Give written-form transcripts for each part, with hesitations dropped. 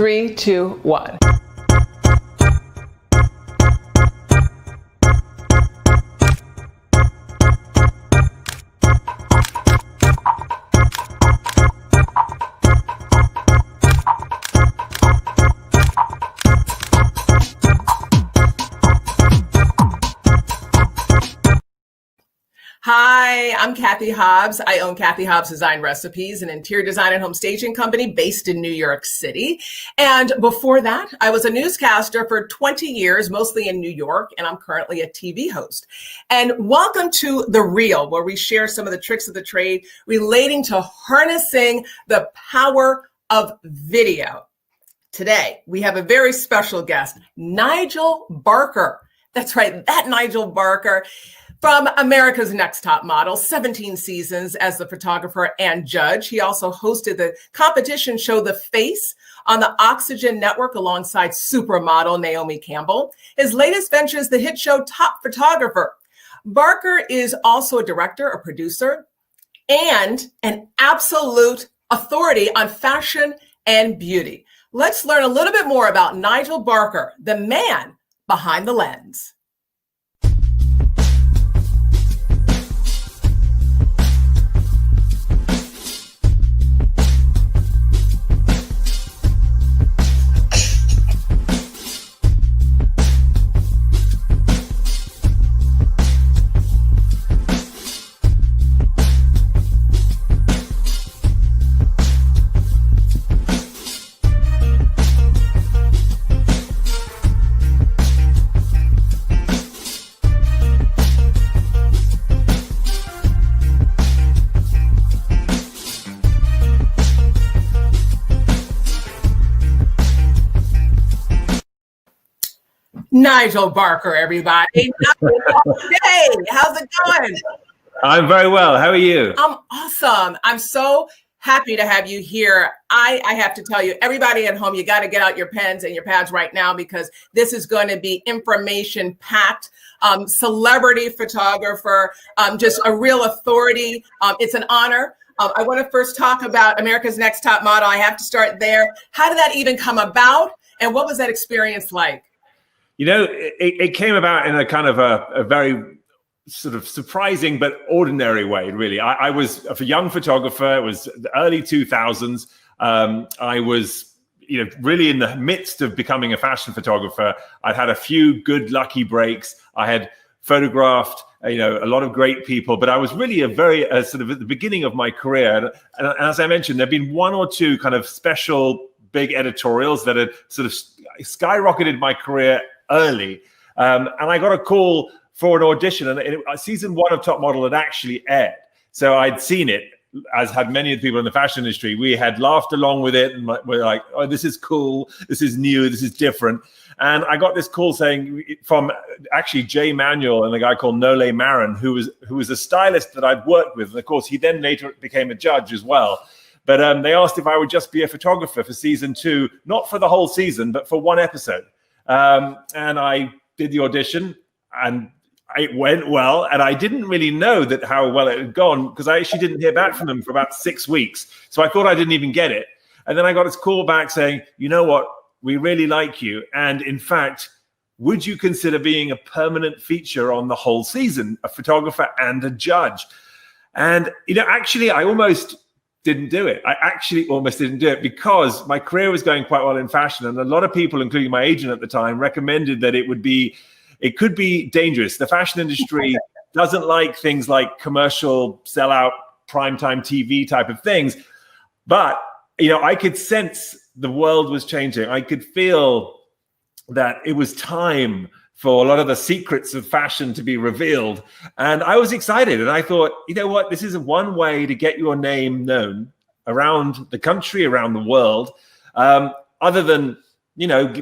3, 2, 1. Hi, I'm Cathy Hobbs. I own Cathy Hobbs Design Recipes, an interior design and home staging company based in New York City. And before that, I was a newscaster for 20 years, mostly in New York, and I'm currently a TV host. And welcome to The Real, where we share some of the tricks of the trade relating to harnessing the power of video. Today, we have a very special guest, Nigel Barker. That's right, that Nigel Barker. From America's Next Top Model, 17 seasons as the photographer and judge. He also hosted the competition show The Face on the Oxygen Network alongside supermodel Naomi Campbell. His latest venture is the hit show Top Photographer. Barker is also a director, a producer, and an absolute authority on fashion and beauty. Let's learn a little bit more about Nigel Barker, the man behind the lens. Nigel Barker, everybody. Hey, how's it going? I'm very well. How are you? I'm awesome. I'm so happy to have you here. I have to tell you, everybody at home, you got to get out your pens and your pads right now because this is going to be information-packed. Celebrity photographer, just a real authority. It's an honor. I want to first talk about America's Next Top Model. I have to start there. How did that even come about? And what was that experience like? You know, it came about in a kind of a very sort of surprising but ordinary way, really. I was a young photographer. It was the early 2000s. I was, really in the midst of becoming a fashion photographer. I'd had a few good, lucky breaks. I had photographed, a lot of great people, but I was really sort of at the beginning of my career. And as I mentioned, there've been one or two kind of special big editorials that had sort of skyrocketed my career early. And I got a call for an audition, and season 1 of Top Model had actually aired. So I'd seen it, as had many of the people in the fashion industry. We had laughed along with it, and we're like, oh, this is cool, this is new, this is different. And I got this call saying from actually Jay Manuel and a guy called Nole Marin, who was a stylist that I'd worked with. And of course, he then later became a judge as well. But they asked if I would just be a photographer for season 2, not for the whole season, but for one episode. And I did the audition, and it went well. And I didn't really know how well it had gone because I actually didn't hear back from them for about 6 weeks. So I thought I didn't even get it. And then I got this call back saying, you know what, we really like you. And in fact, would you consider being a permanent feature on the whole season, a photographer and a judge? And, actually, I almost didn't do it. I actually almost didn't do it because my career was going quite well in fashion. And a lot of people, including my agent at the time, recommended that it could be dangerous. The fashion industry doesn't like things like commercial sellout, primetime TV type of things. But, I could sense the world was changing. I could feel that it was time for a lot of the secrets of fashion to be revealed. And I was excited. And I thought, you know what, this is one way to get your name known around the country, around the world, other than,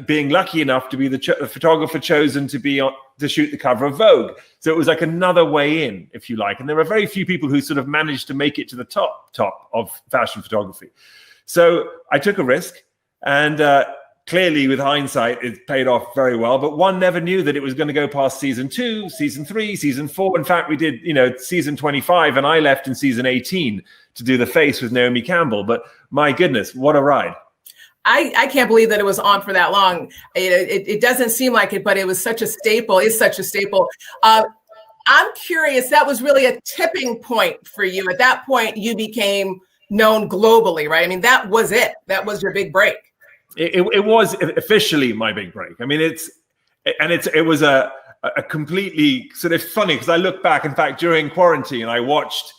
being lucky enough to be the photographer chosen to shoot the cover of Vogue. So it was like another way in, if you like. And there are very few people who sort of managed to make it to the top of fashion photography. So I took a risk, and clearly, with hindsight, it paid off very well, but one never knew that it was going to go past season 2, season 3, season 4. In fact, we did, season 25, and I left in season 18 to do The Face with Naomi Campbell. But my goodness, what a ride. I can't believe that it was on for that long. It doesn't seem like it, but it was such a staple. It's such a staple. I'm curious, that was really a tipping point for you. At that point, you became known globally, right? I mean, that was it. That was your big break. It was officially my big break. I mean, it was a completely sort of funny, because I look back, in fact, during quarantine, I watched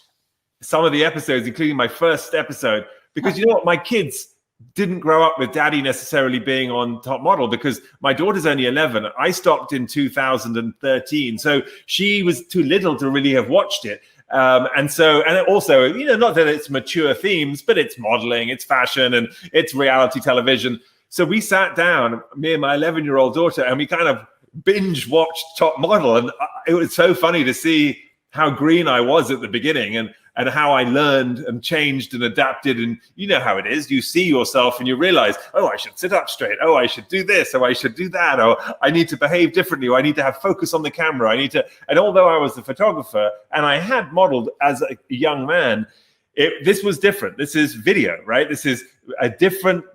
some of the episodes, including my first episode, because you know what, my kids didn't grow up with daddy necessarily being on Top Model, because my daughter's only 11. I stopped in 2013. So she was too little to really have watched it. And also, you know, not that it's mature themes, but it's modeling, it's fashion, and it's reality television. So we sat down, me and my 11-year-old daughter, and we kind of binge watched Top Model. And it was so funny to see how green I was at the beginning, and how I learned and changed and adapted. And you know how it is. You see yourself and you realize, oh, I should sit up straight. Oh, I should do this. Oh, I should do that. Oh, I need to behave differently. Or I need to have focus on the camera. And although I was a photographer and I had modeled as a young man, this was different. This is video, right? This is a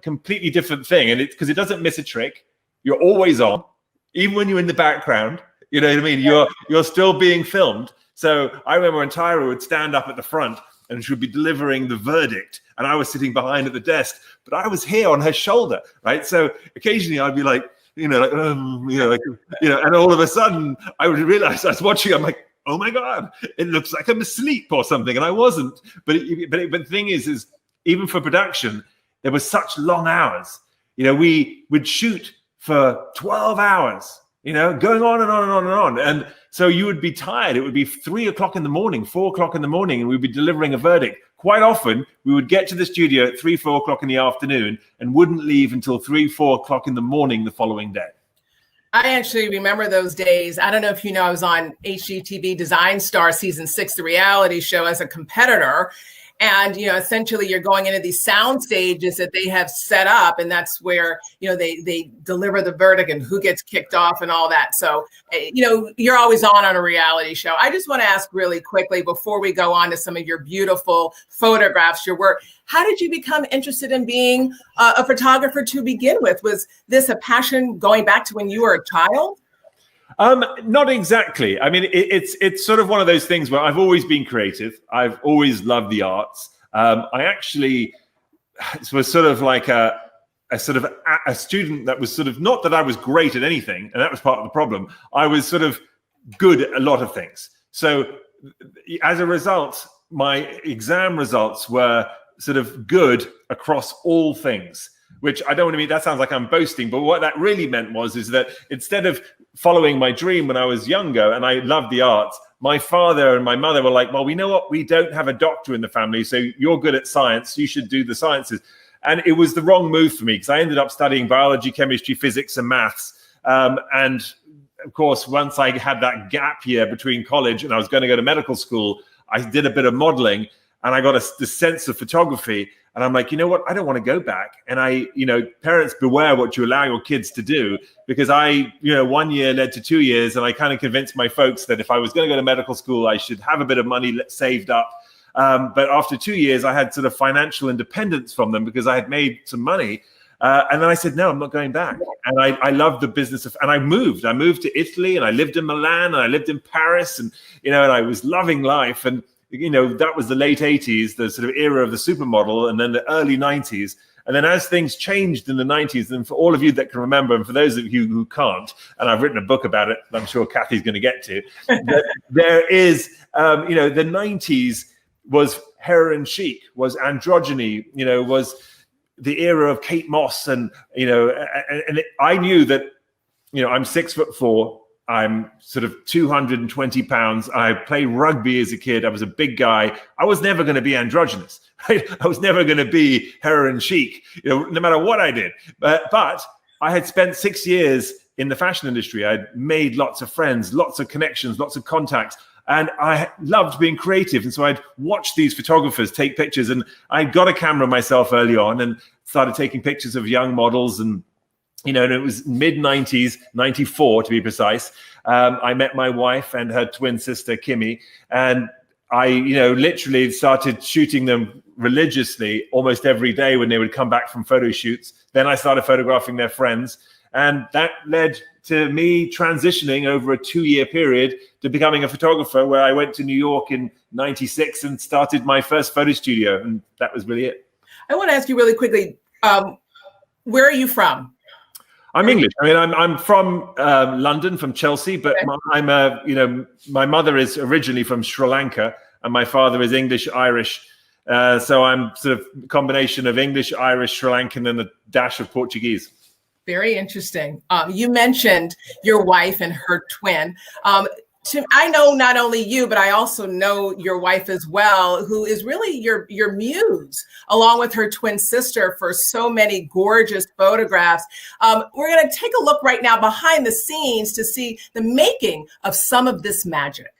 completely different thing. And because it doesn't miss a trick. You're always on, even when you're in the background. You know what I mean? You're still being filmed. So I remember when Tyra would stand up at the front and she would be delivering the verdict, and I was sitting behind at the desk, but I was here on her shoulder, right? So occasionally I'd be like, and all of a sudden I would realize I was watching. I'm like, oh my God, it looks like I'm asleep or something, and I wasn't. But the thing is even for production, there were such long hours. You know, we would shoot for 12 hours. You know, going on and on and on and on. And so you would be tired. It would be 3 o'clock in the morning, 4 o'clock in the morning, and we'd be delivering a verdict. Quite often, we would get to the studio at 3, 4 o'clock in the afternoon and wouldn't leave until 3, 4 o'clock in the morning the following day. I actually remember those days. I don't know if you know, I was on HGTV Design Star season 6, the reality show, as a competitor. And, you know, essentially you're going into these sound stages that they have set up, and that's where, you know, they deliver the verdict and who gets kicked off and all that. So, you know, you're always on a reality show. I just want to ask really quickly before we go on to some of your beautiful photographs, your work, how did you become interested in being a photographer to begin with? Was this a passion going back to when you were a child? Not exactly. I mean, it's sort of one of those things where I've always been creative. I've always loved the arts. I actually was sort of like a student that was sort of, not that I was great at anything, and that was part of the problem. I was sort of good at a lot of things. So as a result, my exam results were sort of good across all things. Which I don't want to mean, that sounds like I'm boasting, but what that really meant is that instead of following my dream when I was younger and I loved the arts, my father and my mother were like, well, we know what, we don't have a doctor in the family, so you're good at science, you should do the sciences. And it was the wrong move for me, because I ended up studying biology, chemistry, physics, and maths. And of course, once I had that gap year between college and I was going to go to medical school, I did a bit of modeling and I got the sense of photography. And I'm like, you know what? I don't want to go back. And parents, beware what you allow your kids to do, because 1 year led to 2 years. And I kind of convinced my folks that if I was going to go to medical school, I should have a bit of money saved up. But after 2 years, I had sort of financial independence from them because I had made some money. And then I said, no, I'm not going back. And I loved the business and I moved to Italy, and I lived in Milan, and I lived in Paris, and I was loving life. And that was the late 80s, the sort of era of the supermodel, and then the early 90s. And then as things changed in the 90s, and for all of you that can remember, and for those of you who can't, and I've written a book about it, I'm sure Cathy's going to get to, there is, the 90s was heroin chic, was androgyny, was the era of Kate Moss. And I knew that, I'm 6'4", I'm sort of 220 pounds. I played rugby as a kid. I was a big guy. I was never going to be androgynous. Right? I was never going to be heroin chic, no matter what I did. But I had spent 6 years in the fashion industry. I'd made lots of friends, lots of connections, lots of contacts. And I loved being creative. And so I'd watch these photographers take pictures. And I got a camera myself early on and started taking pictures of young models. And and it was mid-90s, 94 to be precise. I met my wife and her twin sister, Kimmy, and I, literally started shooting them religiously almost every day when they would come back from photo shoots. Then I started photographing their friends. And that led to me transitioning over a 2-year period to becoming a photographer, where I went to New York in '96 and started my first photo studio. And that was really it. I want to ask you really quickly, where are you from? I'm English. I mean, I'm from London, from Chelsea, but my mother is originally from Sri Lanka and my father is English, Irish. So I'm sort of a combination of English, Irish, Sri Lankan, and a dash of Portuguese. Very interesting. You mentioned your wife and her twin. I know not only you, but I also know your wife as well, who is really your muse, along with her twin sister, for so many gorgeous photographs. We're going to take a look right now behind the scenes to see the making of some of this magic.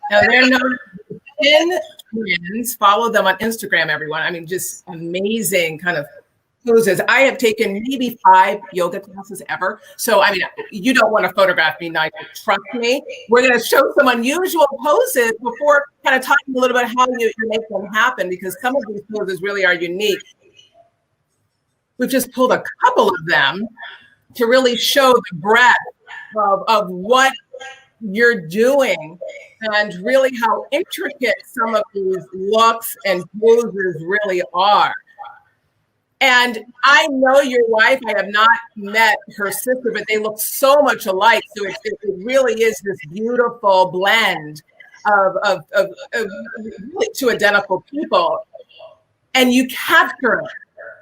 Now, they're known as 10 twins. Follow them on Instagram, everyone. I mean, just amazing kind of poses. I have taken maybe 5 yoga classes ever. So, I mean, you don't want to photograph me, Nigel. Trust me. We're going to show some unusual poses before kind of talking a little bit how you make them happen, because some of these poses really are unique. We've just pulled a couple of them to really show the breadth of what you're doing and really how intricate some of these looks and poses really are. And I know your wife. I have not met her sister, but they look so much alike. So it really is this beautiful blend of really two identical people. And you capture it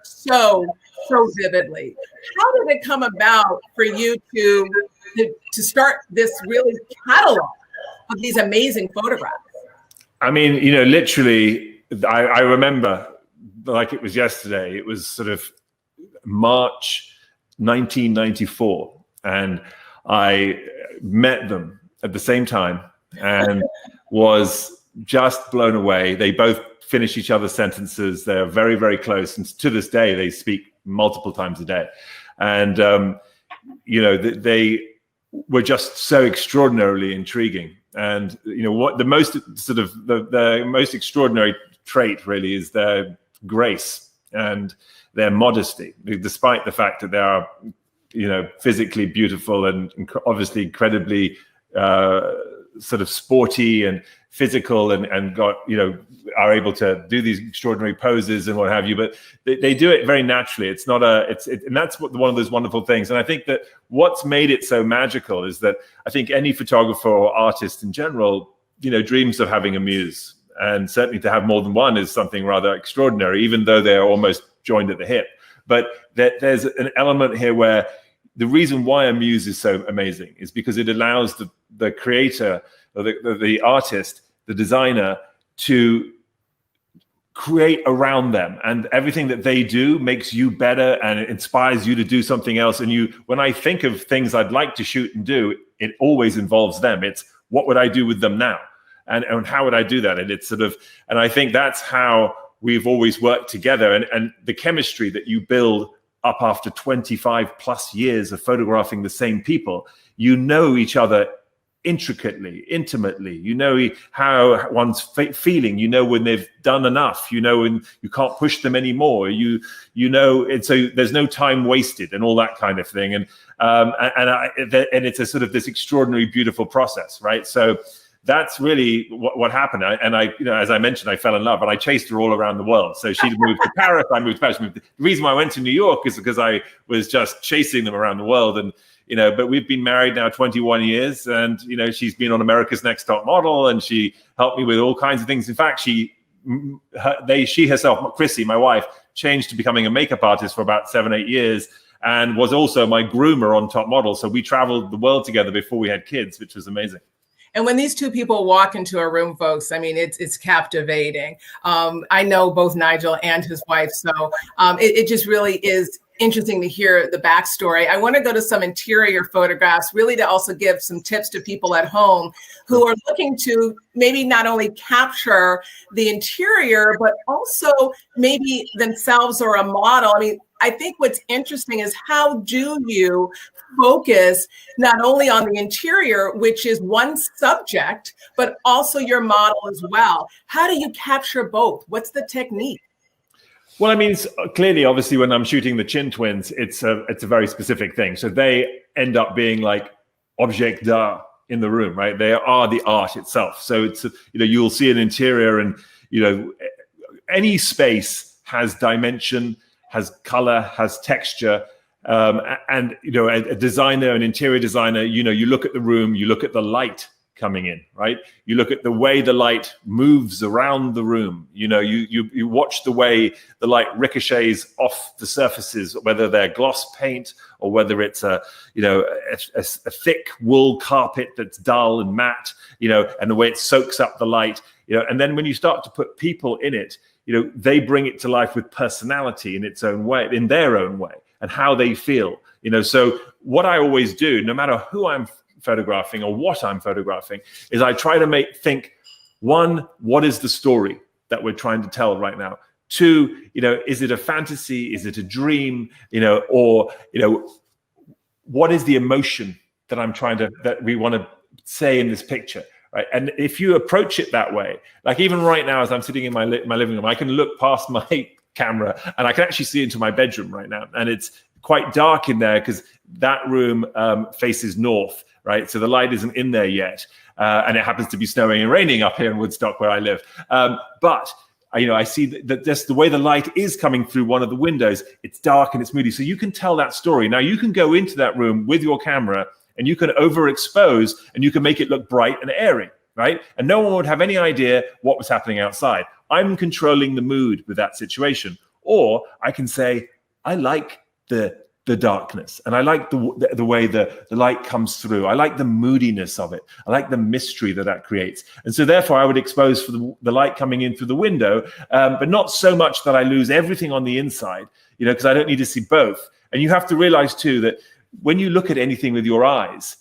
so vividly. How did it come about for you to start this really catalog of these amazing photographs? I mean, literally, I remember like it was yesterday. It was sort of March 1994, and I met them at the same time and was just blown away. They both finish each other's sentences. They're very, very close, and to this day, they speak multiple times a day. And they were just so extraordinarily intriguing. And what the most sort of the most extraordinary trait really is their grace and their modesty, despite the fact that they are physically beautiful and obviously incredibly sort of sporty and physical and got are able to do these extraordinary poses and what have you, but they do it very naturally. It's not and that's one of those wonderful things. And I think that what's made it so magical is that I think any photographer or artist in general dreams of having a muse, and certainly to have more than one is something rather extraordinary, even though they're almost joined at the hip. But there's an element here where the reason why a muse is so amazing is because it allows the creator or the artist, the designer, to create around them, and everything that they do makes you better and it inspires you to do something else. And when I think of things I'd like to shoot and do, it always involves them. It's what would I do with them now? And how would I do that? And it's sort of, and I think that's how we've always worked together. And the chemistry that you build up after 25 plus years of photographing the same people, you know each other intricately, intimately. You know how one's feeling. You know when they've done enough. You know when you can't push them anymore. You know, and so there's no time wasted and all that kind of thing. And it's a sort of this extraordinary, beautiful process, right? So that's really what happened. I, as I mentioned, I fell in love, and I chased her all around the world. So she moved to Paris, I moved to Paris. The reason why I went to New York is because I was just chasing them around the world. And but we've been married now 21 years, and she's been on America's Next Top Model, and she helped me with all kinds of things. In fact, she herself, Chrissy, my wife, changed to becoming a makeup artist for about 7-8 years, and was also my groomer on Top Model. So we traveled the world together before we had kids, which was amazing. And when these two people walk into a room, folks, I mean, it's captivating. I know both Nigel and his wife, so it just really is interesting to hear the backstory. I want to go to some interior photographs, really to also give some tips to people at home who are looking to maybe not only capture the interior, but also maybe themselves or a model. I mean, I think what's interesting is how do you focus not only on the interior, which is one subject, but also your model as well? How do you capture both? What's the technique? Well, I mean, it's clearly, obviously, when I'm shooting the Chin Twins, it's a very specific thing. So they end up being like object d'art in the room, right? They are the art itself. So it's, you'll see an interior, and, any space has dimension, has color, has texture. And, a designer, an interior designer, you look at the room, you look at the light coming in, right? You look at the way the light moves around the room. You watch the way the light ricochets off the surfaces, whether they're gloss paint or whether it's a thick wool carpet that's dull and matte, and the way it soaks up the light, and then when you start to put people in it, they bring it to life with personality in its own way, in their own way, and how they feel. So what I always do, no matter who I'm photographing or what I'm photographing, is I try to think, one, what is the story that we're trying to tell right now? Two, is it a fantasy? Is it a dream? Or what is the emotion that we want to say in this picture? Right. And if you approach it that way, like even right now, as I'm sitting in my living room, I can look past my camera and I can actually see into my bedroom right now. And it's quite dark in there because that room faces north, right? So the light isn't in there yet. And it happens to be snowing and raining up here in Woodstock where I live. But I see that just the way the light is coming through one of the windows, it's dark and it's moody. So you can tell that story. Now you can go into that room with your camera and you can overexpose and you can make it look bright and airy, right? And no one would have any idea what was happening outside. I'm controlling the mood with that situation. Or I can say, I like the darkness, and I like the way the light comes through. I like the moodiness of it. I like the mystery that creates. And so therefore I would expose for the light coming in through the window, but not so much that I lose everything on the inside, because I don't need to see both. And you have to realize too that when you look at anything with your eyes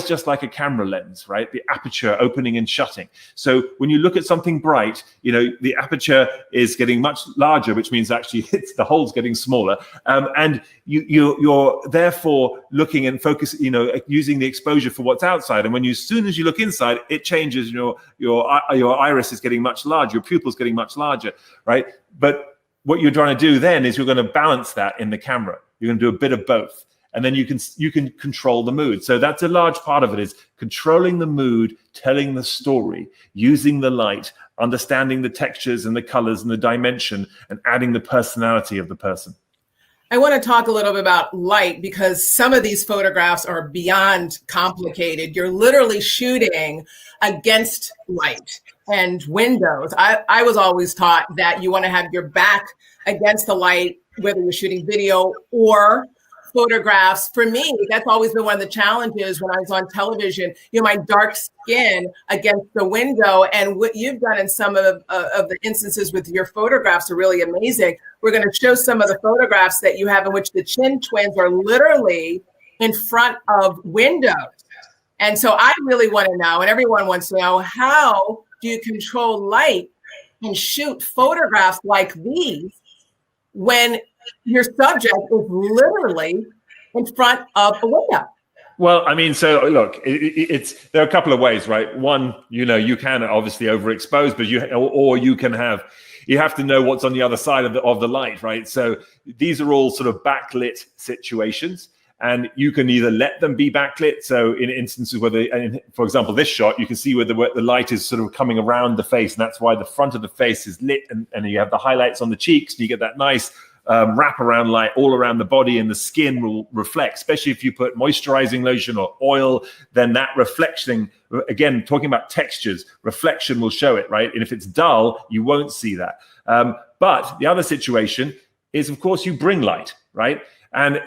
just like a camera lens, right? The aperture opening and shutting. So when you look at something bright, the aperture is getting much larger, which means actually the hole's getting smaller. And you're therefore looking and focus, using the exposure for what's outside. And when as soon as you look inside, it changes. Your iris is getting much larger, your pupil's getting much larger, right? But what you're trying to do then is you're going to balance that in the camera. You're going to do a bit of both. And then you can control the mood. So that's a large part of it, is controlling the mood, telling the story, using the light, understanding the textures and the colors and the dimension, and adding the personality of the person. I want to talk a little bit about light, because some of these photographs are beyond complicated. You're literally shooting against light and windows. I was always taught that you want to have your back against the light, whether you're shooting video or photographs, for me, that's always been one of the challenges when I was on television, my dark skin against the window. And what you've done in some of the instances with your photographs are really amazing. We're going to show some of the photographs that you have in which the Chin twins are literally in front of windows. And so I really want to know, and everyone wants to know, how do you control light and shoot photographs like these when your subject is literally in front of a window? Well, I mean, so look, there are a couple of ways, right? One, you can obviously overexpose, but you have to know what's on the other side of the light, right? So these are all sort of backlit situations, and you can either let them be backlit. So in instances where for example, this shot, you can see where the light is sort of coming around the face, and that's why the front of the face is lit, and you have the highlights on the cheeks, and you get that nice wraparound light all around the body, and the skin will reflect, especially if you put moisturizing lotion or oil, then that reflection, again, talking about textures, reflection will show it, right? And if it's dull, you won't see that. But the other situation is, of course, you bring light, right? And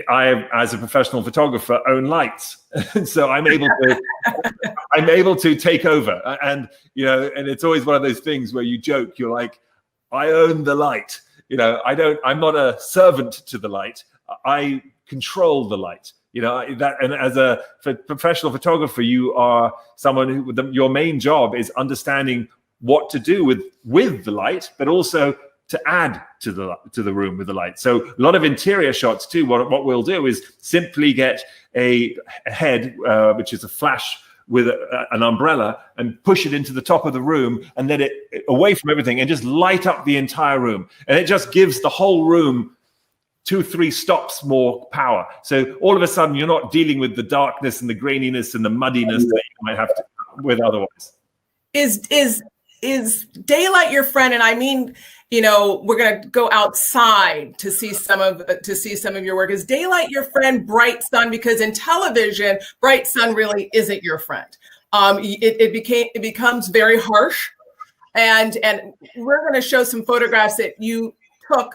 I, as a professional photographer, own lights, and so I'm able to take over. And and it's always one of those things where you joke, you're like, I own the light. I'm not a servant to the light. I control the light. And as a professional photographer, you are someone who your main job is understanding what to do with the light, but also to add to the room with the light. So a lot of interior shots too. What we'll do is simply get a head, which is a flash with an umbrella, and push it into the top of the room, and then it away from everything, and just light up the entire room. And it just gives the whole room 2-3 stops more power. So all of a sudden, you're not dealing with the darkness and the graininess and the muddiness that you might have to with otherwise. Is daylight your friend? And I mean, we're going to go outside to see some of your work. Is daylight your friend, bright sun? Because in television, bright sun really isn't your friend. It becomes very harsh. And we're going to show some photographs that you took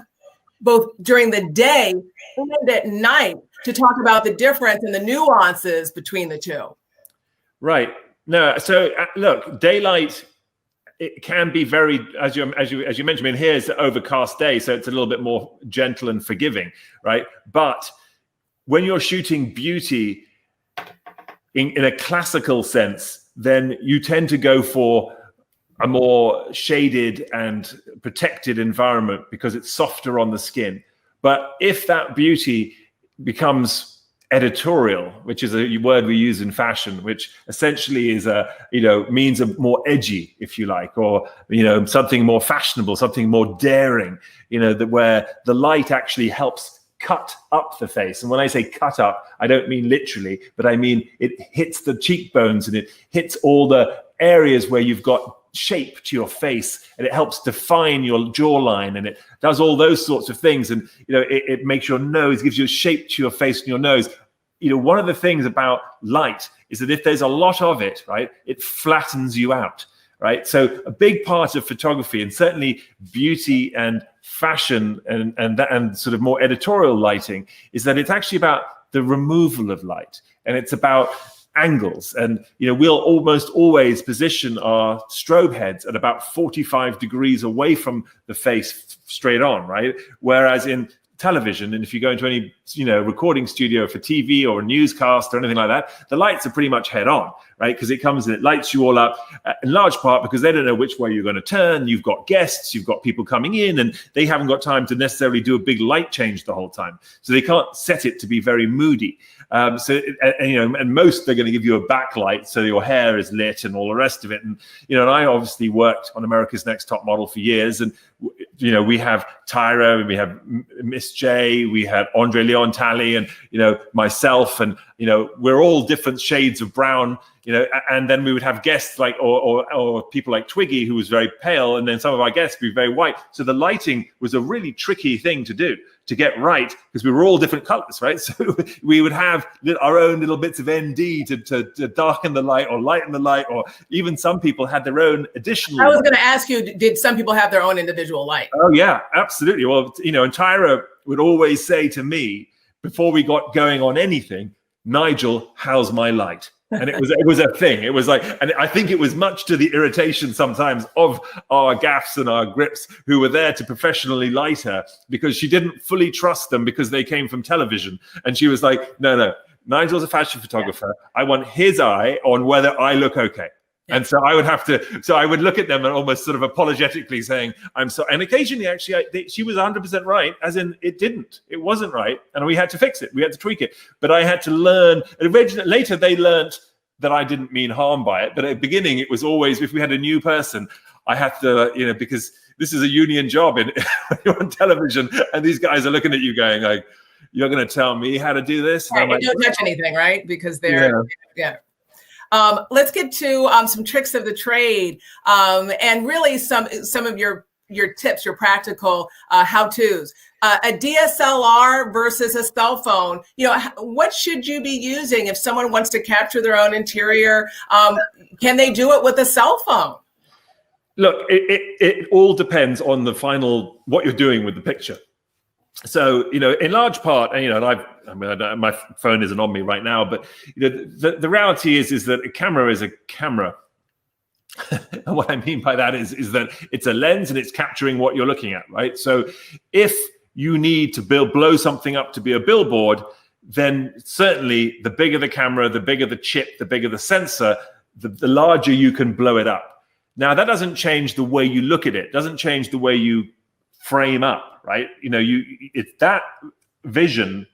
both during the day and at night to talk about the difference and the nuances between the two. Right. No. So look, daylight, it can be very, as you mentioned, I mean, here's an overcast day, so it's a little bit more gentle and forgiving, right? But when you're shooting beauty in a classical sense, then you tend to go for a more shaded and protected environment because it's softer on the skin. But if that beauty becomes editorial, which is a word we use in fashion, which essentially is means a more edgy, if you like, or something more fashionable, something more daring, that where the light actually helps cut up the face. And when I say cut up, I don't mean literally, but I mean it hits the cheekbones and it hits all the areas where you've got shape to your face, and it helps define your jawline, and it does all those sorts of things. And it makes your nose, gives you a shape to your face and your nose. One of the things about light is that if there's a lot of it, right, it flattens you out, right? So a big part of photography, and certainly beauty and fashion and sort of more editorial lighting, is that it's actually about the removal of light, and it's about angles. And we'll almost always position our strobe heads at about 45 degrees away from the face straight on, right? Whereas in television, and if you go into any recording studio for TV or a newscast or anything like that, the lights are pretty much head on, right? Because it comes and it lights you all up, in large part because they don't know which way you're going to turn. You've got guests, you've got people coming in, and they haven't got time to necessarily do a big light change the whole time, so they can't set it to be very moody. And most they're going to give you a backlight so your hair is lit and all the rest of it. And and I obviously worked on America's Next Top Model for years, and we have Tyra, we have Miss J, we had Andre Leon Talley, and myself, and we're all different shades of brown. And then we would have guests like or people like Twiggy, who was very pale, and then some of our guests would be very white. So the lighting was a really tricky thing to do, to get right, because we were all different colors, right? So we would have our own little bits of ND to darken the light or lighten the light, or even some people had their own additional. I was going to ask you, did some people have their own individual light? Oh yeah, absolutely. Well, and Tyra would always say to me, before we got going on anything, Nigel, how's my light? And it was a thing. It was like, and I think it was much to the irritation sometimes of our gaffs and our grips who were there to professionally light her, because she didn't fully trust them because they came from television. And she was like, no, Nigel's a fashion photographer. I want his eye on whether I look okay. And so I would look at them and almost sort of apologetically saying, I'm sorry. And occasionally, actually, she was 100% right, as in it wasn't right. And we had to fix it. We had to tweak it. But I had to learn. Later, they learned that I didn't mean harm by it. But at the beginning, it was always, if we had a new person, I had to, because this is a union job you're on television and these guys are looking at you going like, you're going to tell me how to do this? Right, and don't touch anything, right? Because they're, let's get to some tricks of the trade, and really some of your tips, your practical how-tos. A DSLR versus a cell phone. What should you be using if someone wants to capture their own interior? Can they do it with a cell phone? Look, it all depends on what you're doing with the picture. So, in large part, and my phone isn't on me right now, but the reality is that a camera is a camera. And what I mean by that is that it's a lens and it's capturing what you're looking at, right? So if you need to blow something up to be a billboard, then certainly the bigger the camera, the bigger the chip, the bigger the sensor, the larger you can blow it up. Now, that doesn't change the way you look at it, doesn't change the way you frame up, right? That vision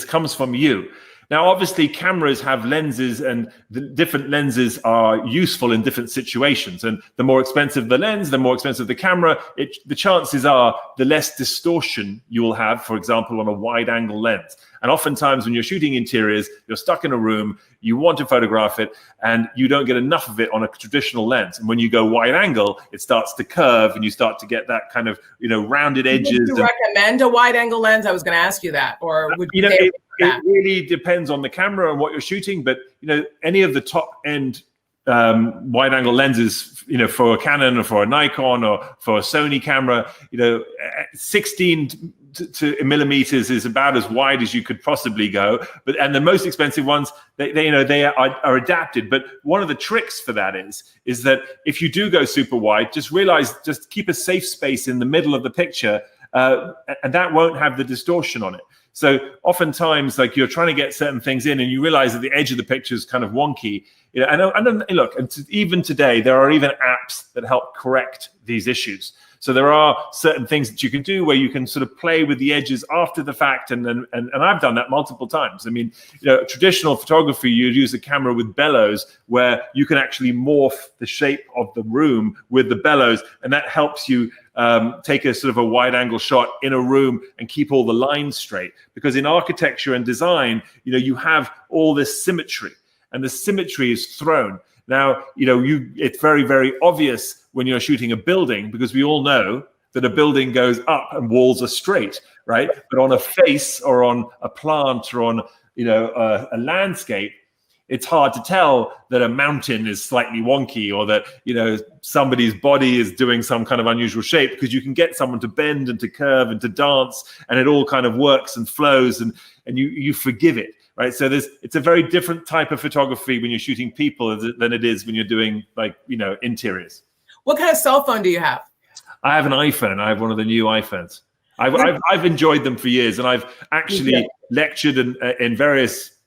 comes from you. Now, obviously, cameras have lenses, and the different lenses are useful in different situations. And the more expensive the lens, the more expensive the camera. The chances are the less distortion you will have, for example, on a wide-angle lens. And oftentimes, when you're shooting interiors, you're stuck in a room, you want to photograph it, and you don't get enough of it on a traditional lens. And when you go wide-angle, it starts to curve, and you start to get that kind of, rounded edges. Would you recommend a wide-angle lens? I was going to ask you that. Or would you it really depends on the camera and what you're shooting, but any of the top end wide-angle lenses, for a Canon or for a Nikon or for a Sony camera, 16 millimeters is about as wide as you could possibly go. And the most expensive ones, they are adapted. But one of the tricks for that is that if you do go super wide, just keep a safe space in the middle of the picture, and that won't have the distortion on it. So oftentimes, like, you're trying to get certain things in, and you realize that the edge of the picture is kind of wonky. And look, even today, there are even apps that help correct these issues. So there are certain things that you can do where you can sort of play with the edges after the fact, and I've done that multiple times. I mean, traditional photography, you'd use a camera with bellows where you can actually morph the shape of the room with the bellows, and that helps you take a sort of a wide-angle shot in a room and keep all the lines straight. Because in architecture and design, you have all this symmetry, and the symmetry is thrown. Now, it's very, very obvious when you're shooting a building, because we all know that a building goes up and walls are straight, right? But on a face or on a plant or on, a landscape, it's hard to tell that a mountain is slightly wonky, or that, somebody's body is doing some kind of unusual shape, because you can get someone to bend and to curve and to dance, and it all kind of works and flows, and you forgive it. Right. So it's a very different type of photography when you're shooting people than it is when you're doing, like, interiors. What kind of cell phone do you have? I have an iPhone. I have one of the new iPhones. I've enjoyed them for years, and I've actually lectured in various,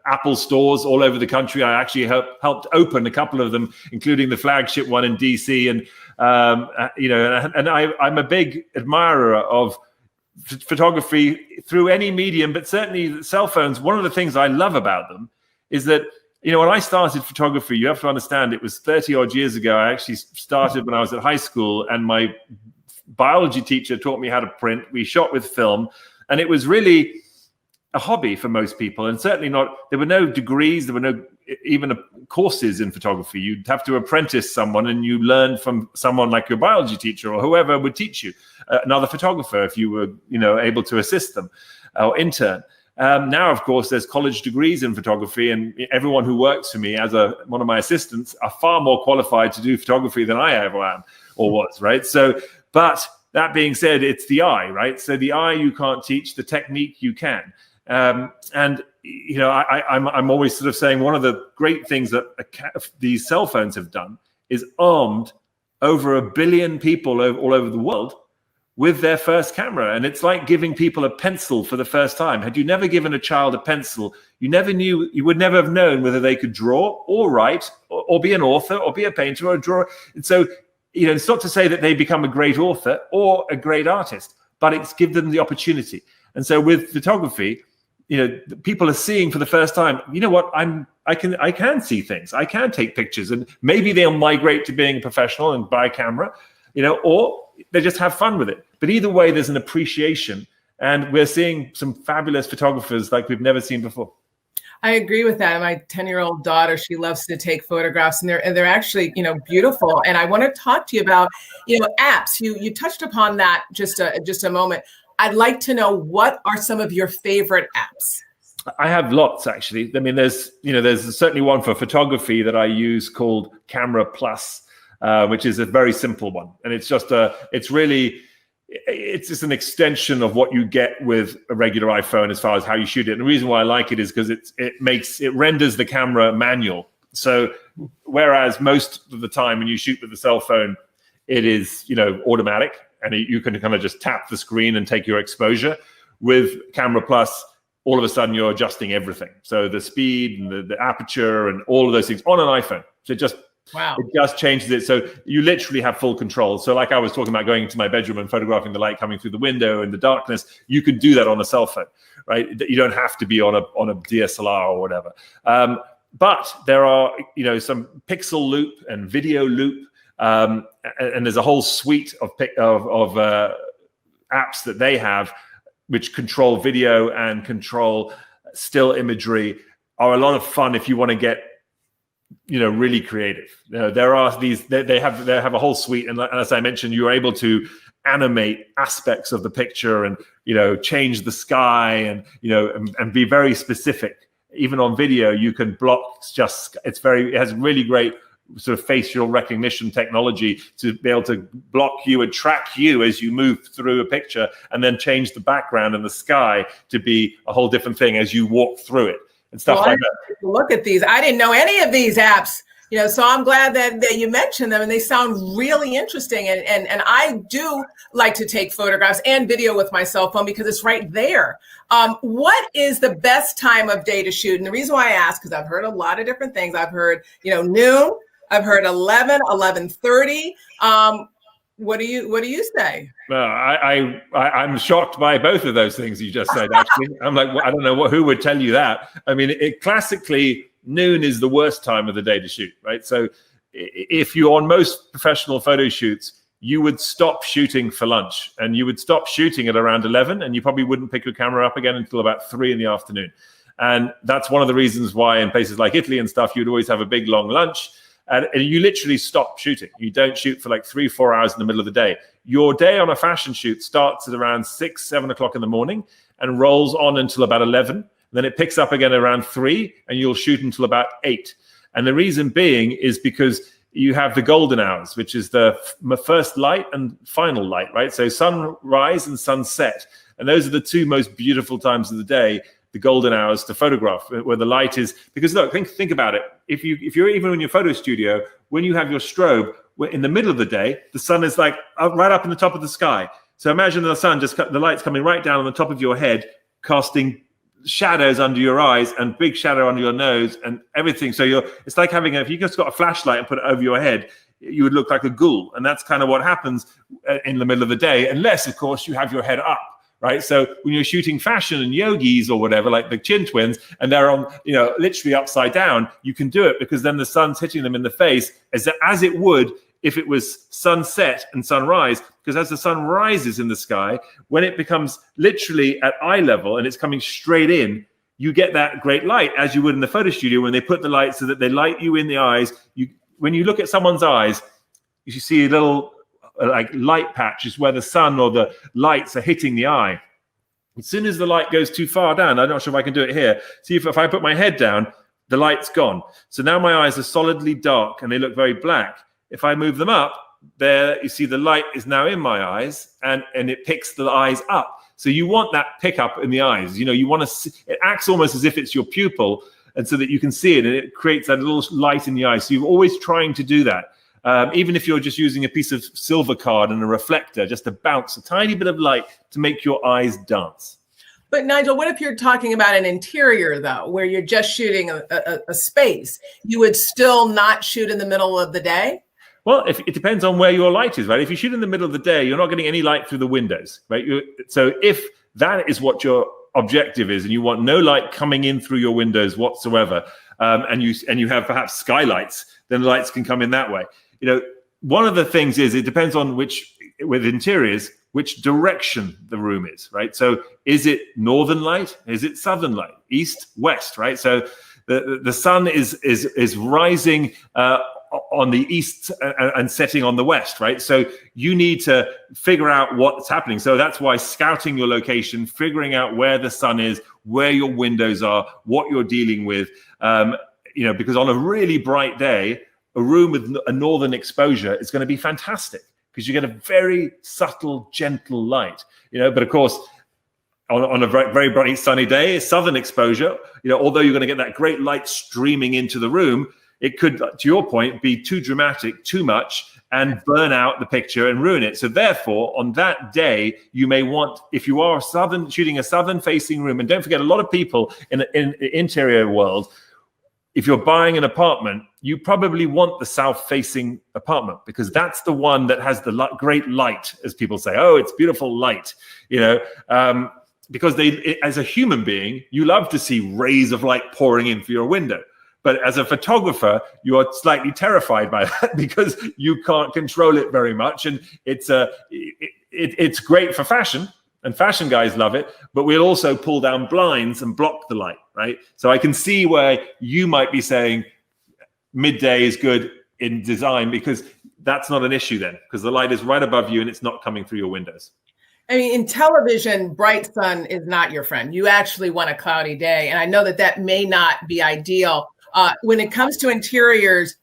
Apple stores all over the country. I actually helped open a couple of them, including the flagship one in DC. And I'm a big admirer of photography through any medium, but certainly cell phones. One of the things I love about them is that, when I started photography, you have to understand, it was 30 odd years ago. I actually started when I was at high school, and my biology teacher taught me how to print. We shot with film, and it was really a hobby for most people. And certainly there were no degrees, there were no even courses in photography. You'd have to apprentice someone, and you learn from someone like your biology teacher or whoever would teach you, another photographer if you were, able to assist them, or intern. Now, of course, there's college degrees in photography, and everyone who works for me as one of my assistants are far more qualified to do photography than I ever am or was, right? So, but That being said, it's the eye, right? So the eye you can't teach, the technique you can. And you know, I'm always sort of saying one of the great things that these cell phones have done is armed over 1 billion people all over the world with their first camera. And it's like giving people a pencil for the first time. Had you never given a child a pencil, you would never have known whether they could draw or write or be an author or be a painter or a drawer. And so, you know, it's not to say that they become a great author or a great artist, but it's give them the opportunity. And so with photography, you know, people are seeing for the first time, you know what, I can see things, I can take pictures, and maybe they'll migrate to being a professional and buy a camera, you know, or they just have fun with it. But either way, there's an appreciation, and we're seeing some fabulous photographers like we've never seen before. I agree with that. My 10-year-old daughter, she loves to take photographs, and they're actually, you know, beautiful. And I want to talk to you about, you know, apps. You touched upon that just a moment. I'd like to know, what are some of your favorite apps? I have lots, actually. I mean, there's certainly one for photography that I use called Camera Plus, which is a very simple one. And it's just it's just an extension of what you get with a regular iPhone as far as how you shoot it. And the reason why I like it is because it renders the camera manual. So whereas most of the time when you shoot with a cell phone, it is, you know, automatic, and you can kind of just tap the screen and take your exposure. With Camera Plus, all of a sudden you're adjusting everything. So the speed and the aperture and all of those things on an iPhone. So it just changes it. So you literally have full control. So like I was talking about going into my bedroom and photographing the light coming through the window and the darkness, you can do that on a cell phone, right? You don't have to be on a DSLR or whatever. But there are, you know, some pixel loop and video loop. And there's a whole suite of apps that they have, which control video and control still imagery, are a lot of fun if you want to get, you know, really creative. You know, there are these, they have a whole suite, and as I mentioned, you're able to animate aspects of the picture and, you know, change the sky and, you know, and be very specific. Even on video, you can block it has really great sort of facial recognition technology to be able to block you and track you as you move through a picture, and then change the background and the sky to be a whole different thing as you walk through it and stuff like that. Look at these. I didn't know any of these apps, you know, so I'm glad that you mentioned them, and they sound really interesting. And I do like to take photographs and video with my cell phone because it's right there. What is the best time of day to shoot? And the reason why I ask, because I've heard a lot of different things. I've heard, you know, noon. I've heard 11:30. What do you say? Well, I'm shocked by both of those things you just said. Actually, I'm like, I don't know who would tell you that. I mean, classically, noon is the worst time of the day to shoot, right? So, if you're on most professional photo shoots, you would stop shooting for lunch, and you would stop shooting at around 11, and you probably wouldn't pick your camera up again until about 3 in the afternoon. And that's one of the reasons why in places like Italy and stuff, you'd always have a big long lunch. And you literally stop shooting. You don't shoot for like 3-4 hours in the middle of the day. Your day on a fashion shoot starts at around 6-7 o'clock in the morning and rolls on until about 11. Then it picks up again around 3, and you'll shoot until about 8. And the reason being is because you have the golden hours, which is the first light and final light, right? So sunrise and sunset. And those are the two most beautiful times of the day, the golden hours to photograph, where the light is, because look, think about it. If you're even in your photo studio, when you have your strobe, in the middle of the day, the sun is like right up in the top of the sky. So imagine the light's coming right down on the top of your head, casting shadows under your eyes and big shadow under your nose and everything. So it's like if you just got a flashlight and put it over your head, you would look like a ghoul. And that's kind of what happens in the middle of the day, unless of course you have your head up. Right. So when you're shooting fashion and yogis or whatever, like the Chin Twins, and they're on, you know, literally upside down, you can do it because then the sun's hitting them in the face as it would if it was sunset and sunrise. Because as the sun rises in the sky, when it becomes literally at eye level and it's coming straight in, you get that great light, as you would in the photo studio when they put the light so that they light you in the eyes. When you look at someone's eyes, you see a little like light patches where the sun or the lights are hitting the eye. As soon as the light goes too far down, I'm not sure if I can do it here. See, if I put my head down, the light's gone. So now my eyes are solidly dark and they look very black. If I move them up, there, you see the light is now in my eyes, and it picks the eyes up. So you want that pickup in the eyes. You want to see, it acts almost as if it's your pupil, and so that you can see it, and it creates that little light in the eye. So you're always trying to do that. Even if you're just using a piece of silver card and a reflector, just to bounce a tiny bit of light to make your eyes dance. But Nigel, what if you're talking about an interior, though, where you're just shooting a space? You would still not shoot in the middle of the day? Well, it depends on where your light is, right? If you shoot in the middle of the day, you're not getting any light through the windows, right? So if that is what your objective is, and you want no light coming in through your windows whatsoever, and you have perhaps skylights, then the lights can come in that way. One of the things is it depends on with interiors, which direction the room is, right? So is it northern light? Is it southern light? East, west, right? So the sun is rising on the east and setting on the west, right? So you need to figure out what's happening. So that's why scouting your location, figuring out where the sun is, where your windows are, what you're dealing with, because on a really bright day, a room with a northern exposure is going to be fantastic because you get a very subtle, gentle light, but of course, on a very, very bright sunny day, southern exposure, although you're going to get that great light streaming into the room, it could, to your point, be too dramatic, too much, and burn out the picture and ruin it. So therefore, on that day, you may want, if you are shooting a southern-facing room, and don't forget, a lot of people in the interior world, if you're buying an apartment, you probably want the south-facing apartment because that's the one that has the great light, as people say. Oh, it's beautiful light, because as a human being, you love to see rays of light pouring in through your window. But as a photographer, you are slightly terrified by that because you can't control it very much. And it's great for fashion, and fashion guys love it. But we'll also pull down blinds and block the light, right? So I can see where you might be saying midday is good in design because that's not an issue then, because the light is right above you and it's not coming through your windows. I mean, in television, bright sun is not your friend. You actually want a cloudy day. And I know that may not be ideal. When it comes to interiors,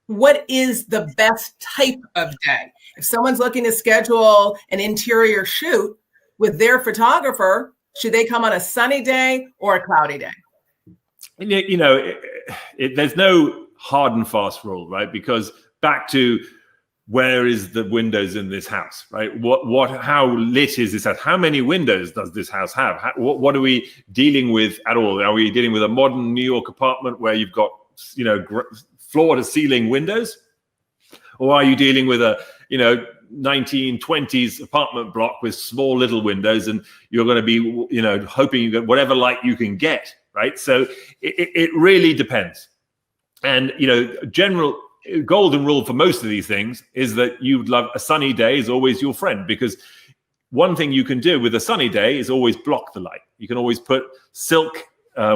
what is the best type of day? If someone's looking to schedule an interior shoot with their photographer, should they come on a sunny day or a cloudy day? There's no hard and fast rule, right? Because back to where is the windows in this house, right? How lit is this house? How many windows does this house have? What are we dealing with at all? Are we dealing with a modern New York apartment where you've got, floor to ceiling windows? Or are you dealing with a, 1920s apartment block with small little windows and you're going to be, hoping you get whatever light you can get, right? So it really depends. And, general golden rule for most of these things is that you'd love a sunny day is always your friend, because one thing you can do with a sunny day is always block the light. You can always put silk,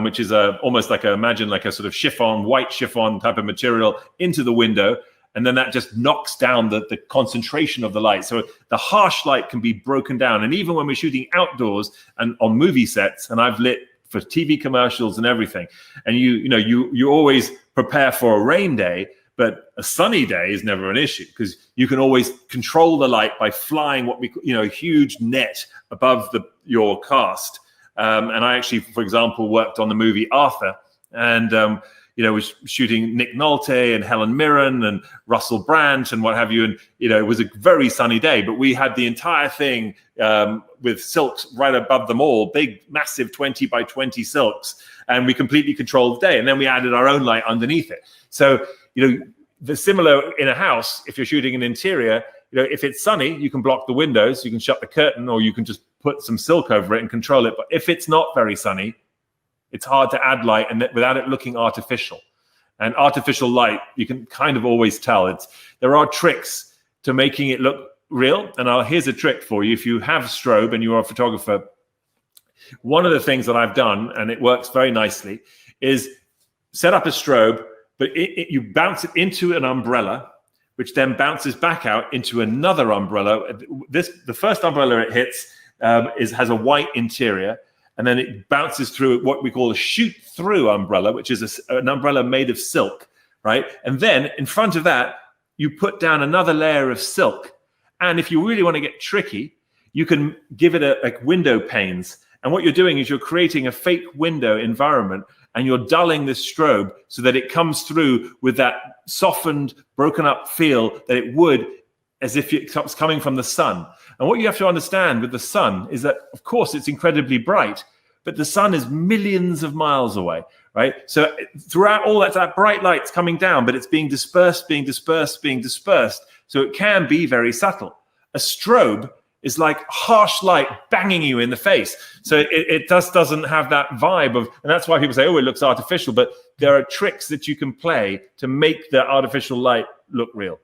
which is almost like imagine like a sort of chiffon, white chiffon type of material into the window. And then that just knocks down the concentration of the light. So the harsh light can be broken down. And even when we're shooting outdoors and on movie sets, and I've lit for TV commercials and everything, and you always prepare for a rain day. But a sunny day is never an issue because you can always control the light by flying a huge net above your cast. And I actually, for example, worked on the movie Arthur, and was shooting Nick Nolte and Helen Mirren and Russell Brand and what have you. And it was a very sunny day, but we had the entire thing with silks right above them all, big, massive 20 by 20 silks, and we completely controlled the day. And then we added our own light underneath it. So the similar in a house, if you're shooting an interior, if it's sunny, you can block the windows, you can shut the curtain, or you can just put some silk over it and control it. But if it's not very sunny, it's hard to add light and without it looking artificial. And artificial light, you can kind of always tell. There are tricks to making it look real. And here's a trick for you. If you have strobe and you're a photographer, one of the things that I've done, and it works very nicely, is set up a strobe, but you bounce it into an umbrella, which then bounces back out into another umbrella. The first umbrella it hits has a white interior, and then it bounces through what we call a shoot-through umbrella, which is an umbrella made of silk, right? And then in front of that, you put down another layer of silk. And if you really want to get tricky, you can give it like window panes. And what you're doing is you're creating a fake window environment, and you're dulling this strobe so that it comes through with that softened, broken up feel that it would as if it's coming from the sun. And what you have to understand with the sun is that, of course, it's incredibly bright, but the sun is millions of miles away, right? So throughout all that bright light's coming down, but it's being dispersed, being dispersed, being dispersed. So it can be very subtle. A strobe is like harsh light banging you in the face. So it just doesn't have that vibe of, and that's why people say, oh, it looks artificial, but there are tricks that you can play to make the artificial light look real.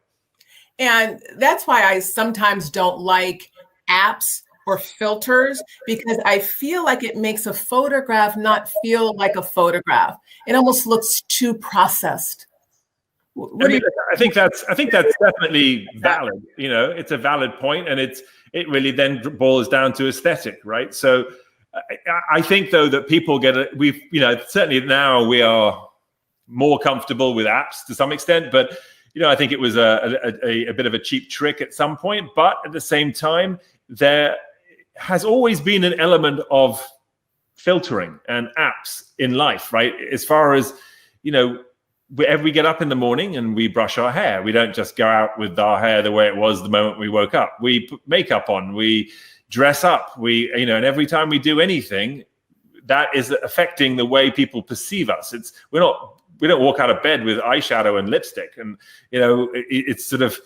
And that's why I sometimes don't like apps or filters, because I feel like it makes a photograph not feel like a photograph. It almost looks too processed. I think that's definitely valid. You know, it's a valid point, and it really then boils down to aesthetic, right? So I think though that people certainly now we are more comfortable with apps to some extent, but I think it was a bit of a cheap trick at some point. But at the same time, there has always been an element of filtering and apps in life, right? As far as, we get up in the morning and we brush our hair. We don't just go out with our hair the way it was the moment we woke up. We put makeup on, we dress up, and every time we do anything, that is affecting the way people perceive us. We don't walk out of bed with eyeshadow and lipstick, and it's sort of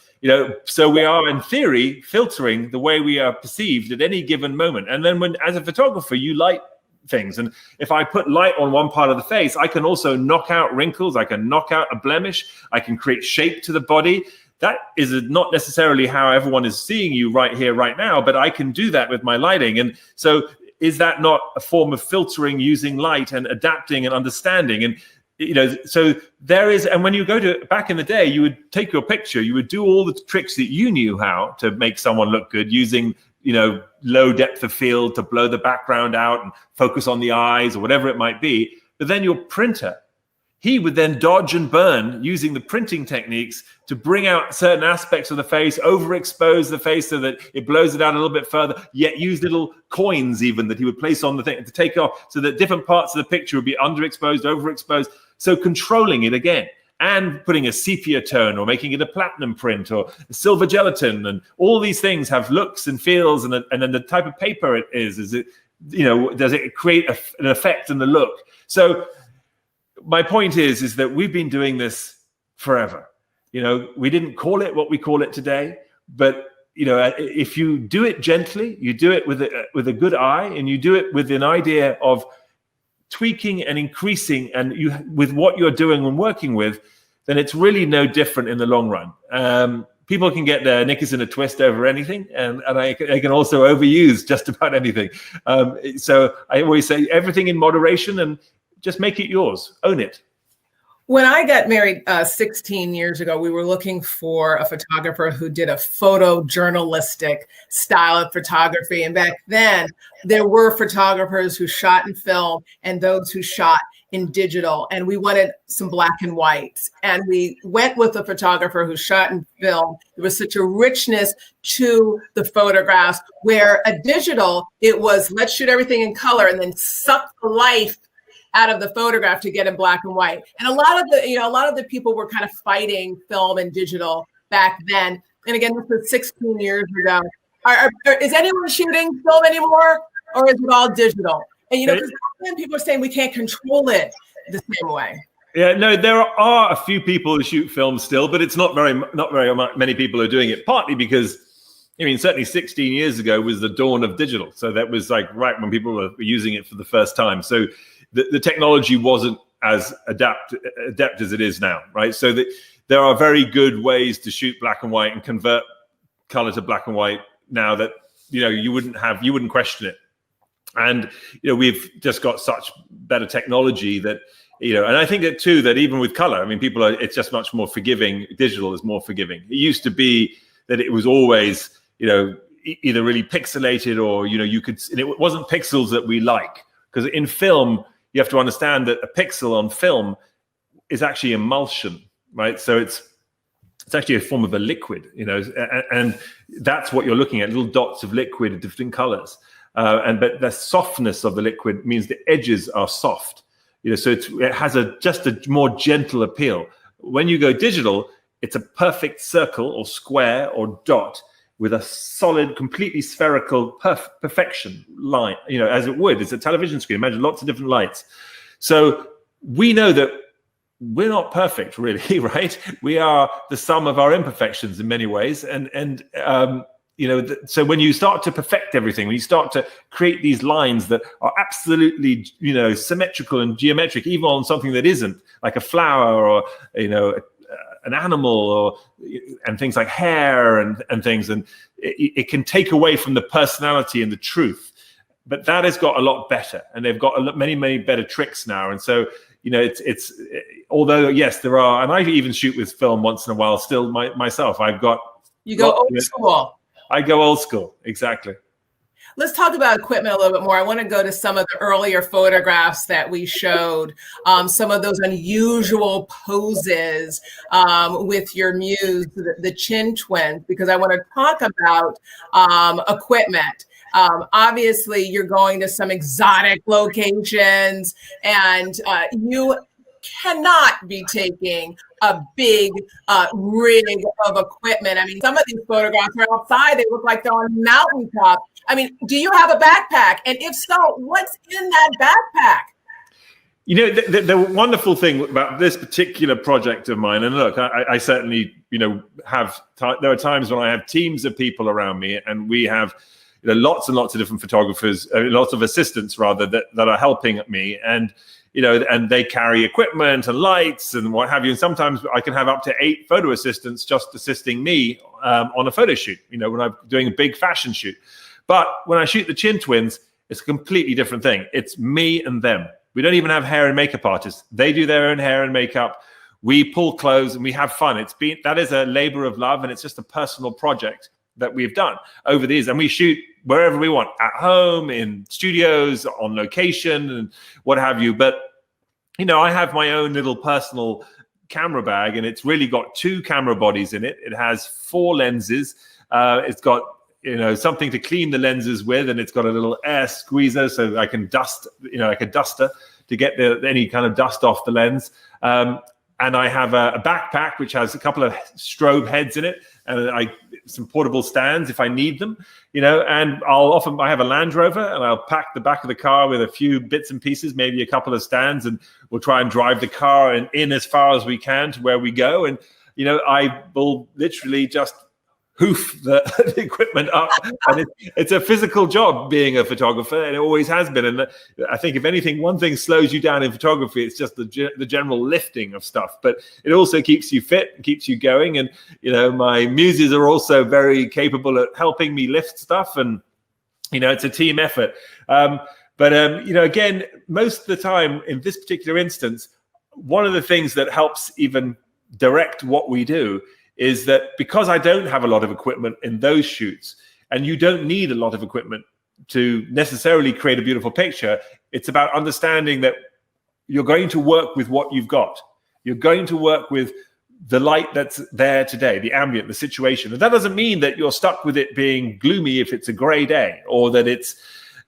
so we are in theory filtering the way we are perceived at any given moment. And then when, as a photographer, you light things, and if I put light on one part of the face, I can also knock out wrinkles, I can knock out a blemish, I can create shape to the body. That is not necessarily how everyone is seeing you right here, right now, but I can do that with my lighting. And so is that not a form of filtering using light and adapting and understanding? And so there is, and when you go to back in the day, you would take your picture, you would do all the tricks that you knew how to make someone look good, using low depth of field to blow the background out and focus on the eyes or whatever it might be. But then your printer, he would then dodge and burn using the printing techniques to bring out certain aspects of the face, overexpose the face so that it blows it out a little bit further, yet use little coins even that he would place on the thing to take off so that different parts of the picture would be underexposed, overexposed. So controlling it again and putting a sepia tone or making it a platinum print or a silver gelatin, and all these things have looks and feels, and then the type of paper it is it, does it create an effect in the look? So my point is that we've been doing this forever. We didn't call it what we call it today, but if you do it gently, you do it with a good eye, and you do it with an idea of tweaking and increasing, and with what you're doing and working with, then it's really no different in the long run. People can get their knickers in a twist over anything, and they can also overuse just about anything. So I always say everything in moderation, and just make it yours, own it. When I got married 16 years ago, we were looking for a photographer who did a photojournalistic style of photography. And back then, there were photographers who shot in film and those who shot in digital. And we wanted some black and whites. And we went with a photographer who shot in film. There was such a richness to the photographs, where a digital, it was let's shoot everything in color and then suck the life out of the photograph to get in black and white. And a lot of the people were kind of fighting film and digital back then. And again, this was 16 years ago. Is anyone shooting film anymore, or is it all digital? And because then people are saying we can't control it the same way. Yeah, no, there are a few people who shoot film still, but it's not very many people are doing it. Partly because, certainly 16 years ago was the dawn of digital. So that was like right when people were using it for the first time. So the technology wasn't as adept as it is now, right? So there are very good ways to shoot black and white and convert color to black and white now that you wouldn't question it. And we've just got such better technology that and I think that too, that even with color, it's just much more forgiving. Digital is more forgiving. It used to be that it was always either really pixelated or you could, and it wasn't pixels that we like, because in film you have to understand that a pixel on film is actually emulsion, right? So It's actually a form of a liquid, and that's what you're looking at, little dots of liquid of different colors. But the softness of the liquid means the edges are soft, so it has just a more gentle appeal. When you go digital, it's a perfect circle or square or dot with a solid, completely spherical perfection line, as it would. It's a television screen. Imagine lots of different lights. So we know that we're not perfect, really, right? We are the sum of our imperfections in many ways. So when you start to perfect everything, when you start to create these lines that are absolutely, symmetrical and geometric, even on something that isn't, like a flower or, an animal and things like hair and things, and it can take away from the personality and the truth. But that has got a lot better, and they've got many, many better tricks now. And so, it's although, yes, there are, and I even shoot with film once in a while still myself. You go old school. I go old school, exactly. Let's talk about equipment a little bit more. I want to go to some of the earlier photographs that we showed, some of those unusual poses with your muse, the Chin Twins, because I want to talk about equipment. Obviously, you're going to some exotic locations, and you cannot be taking a big rig of equipment. I mean, some of these photographs are outside. They look like they're on a mountaintop. I mean, do you have a backpack? And if so, what's in that backpack? The wonderful thing about this particular project of mine, and look, I certainly, have, there are times when I have teams of people around me, and we have lots and lots of different photographers, lots of assistants rather, that are helping me. And and they carry equipment and lights and what have you. And sometimes I can have up to 8 photo assistants just assisting me on a photo shoot, when I'm doing a big fashion shoot. But when I shoot the Chin Twins, it's a completely different thing. It's me and them. We don't even have hair and makeup artists. They do their own hair and makeup. We pull clothes and we have fun. That is a labor of love, and it's just a personal project that we've done over the years. And we shoot wherever we want, at home, in studios, on location, and what have you. But, I have my own little personal camera bag, and it's really got 2 camera bodies in it. It has 4 lenses. It's got, something to clean the lenses with, and it's got a little air squeezer so I can dust, like a duster to get any kind of dust off the lens. And I have a backpack which has a couple of strobe heads in it, and some portable stands if I need them, and I have a Land Rover, and I'll pack the back of the car with a few bits and pieces, maybe a couple of stands, and we'll try and drive the car in as far as we can to where we go. And, I will literally just hoof the equipment up, and it's a physical job being a photographer, and it always has been. And I think if anything, one thing slows you down in photography, it's just the general lifting of stuff, but it also keeps you fit and keeps you going. And my muses are also very capable at helping me lift stuff, and it's a team effort. But again, most of the time in this particular instance, one of the things that helps even direct what we do is that because I don't have a lot of equipment in those shoots, and you don't need a lot of equipment to necessarily create a beautiful picture, it's about understanding that you're going to work with what you've got. You're going to work with the light that's there today, the ambient, the situation. And that doesn't mean that you're stuck with it being gloomy if it's a gray day, or that it's,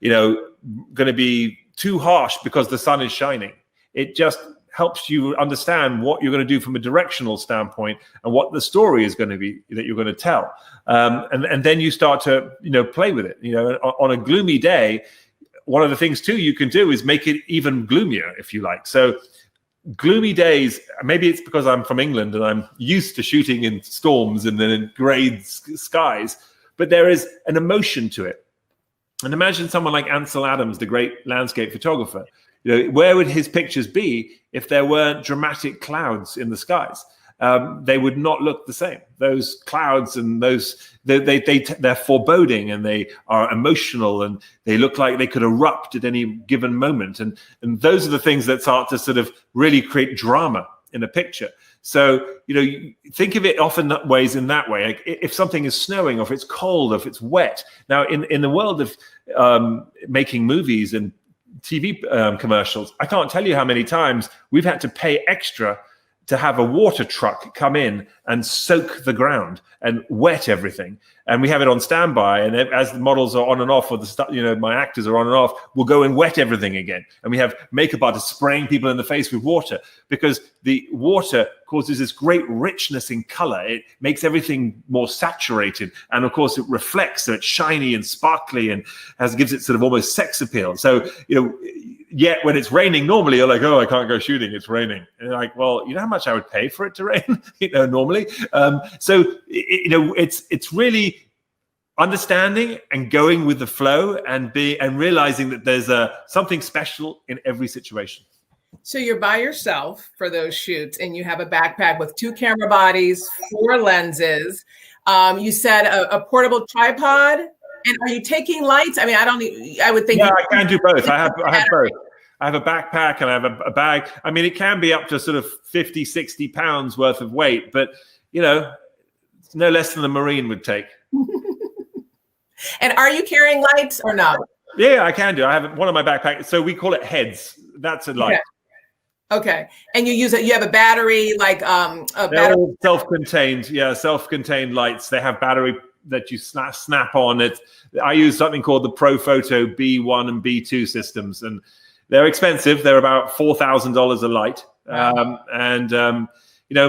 going to be too harsh because the sun is shining. It just helps you understand what you're going to do from a directional standpoint and what the story is going to be that you're going to tell. And then you start to, play with it. On a gloomy day, one of the things too you can do is make it even gloomier, if you like. So gloomy days, maybe it's because I'm from England and I'm used to shooting in storms and then in grey skies, but there is an emotion to it. And imagine someone like Ansel Adams, the great landscape photographer. Where would his pictures be if there weren't dramatic clouds in the skies? They would not look the same. Those clouds and they're foreboding, and they are emotional, and they look like they could erupt at any given moment. And those are the things that start to sort of really create drama in a picture. So, you think of it often ways in that way. Like if something is snowing, or if it's cold, or if it's wet. Now, in the world of making movies and TV commercials, I can't tell you how many times we've had to pay extra to have a water truck come in and soak the ground and wet everything. And we have it on standby. And as the models are on and off, or my actors are on and off, we'll go and wet everything again. And we have makeup artists spraying people in the face with water, because the water causes this great richness in color. It makes everything more saturated. And of course it reflects, so it's shiny and sparkly and gives it sort of almost sex appeal. So, yet when it's raining, normally you're like, oh, I can't go shooting, it's raining. And you're like, well, you know how much I would pay for it to rain, normally. It's really understanding and going with the flow and realizing that there's something special in every situation. So you're by yourself for those shoots, and you have a backpack with 2 camera bodies, 4 lenses. You said a portable tripod. And are you taking lights? I mean, I would think. Yeah, I can do both. I have both. I have a backpack and I have a bag. I mean, it can be up to sort of 50, 60 pounds worth of weight, but, it's no less than the Marine would take. And are you carrying lights or not? Yeah, I can do. I have one of my backpacks. So we call it heads. That's a light. Okay. And you have a battery, like a battery. All self-contained. Yeah, self-contained lights. They have battery that you snap on it. I use something called the ProPhoto B1 and B2 systems, and they're expensive. They're about $4,000 a light. Wow.